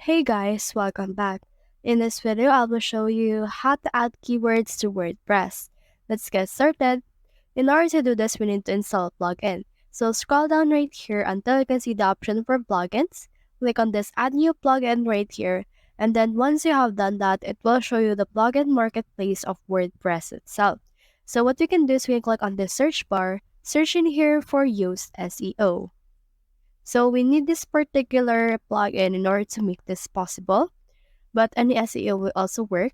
Hey guys, welcome back. In this video, I will show you how to add keywords to WordPress. Let's get started. In order to do this, we need to install a plugin. So scroll down right here until you can see the option for plugins. Click on this Add New Plugin right here. And then once you have done that, it will show you the plugin marketplace of WordPress itself. So what you can do is we can click on the search bar, search in here for Use SEO. So we need this particular plugin in order to make this possible, but any SEO will also work.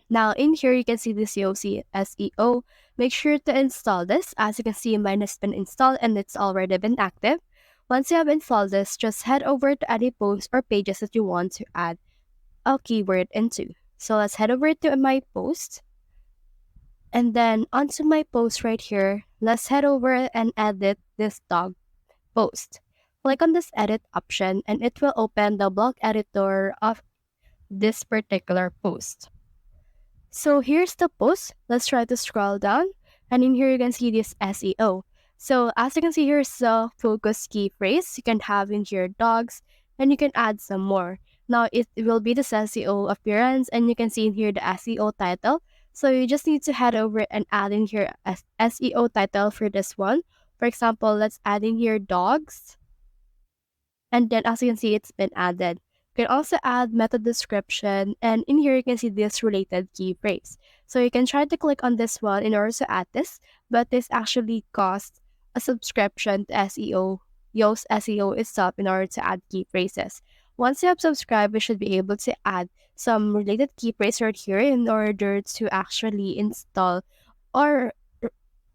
Now in here, you can see this Yoast SEO. Make sure to install this. As you can see, mine has been installed and it's already been active. Once you have installed this, just head over to any posts or pages that you want to add a keyword into. So let's head over to my post. And then onto my post right here, let's head over and edit this dog post. Click on this edit option and it will open the block editor of this particular post. So here's the post. Let's try to scroll down, and in here you can see this SEO. So as you can see, here's the focus key phrase. You can have in here dogs, and you can add some more. Now it will be this SEO appearance, and you can see in here the SEO title. So you just need to head over and add in here a SEO title for this one. For example, let's add in here dogs. And then as you can see, it's been added. You can also add meta description, and in here you can see this related key phrase. So you can try to click on this one in order to add this, but this actually costs a subscription to SEO, Yoast SEO itself in order to add key phrases. Once you have subscribed, you should be able to add some related key phrase right here in order to actually install or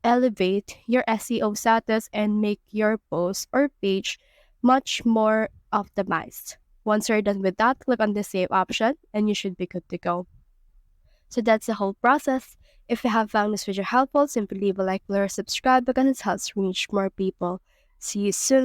elevate your SEO status and make your post or page much more optimized. Once you're done with that, click on the save option and you should be good to go. So that's the whole process. If you have found this video helpful, simply leave a like or subscribe because it helps reach more people. See you soon.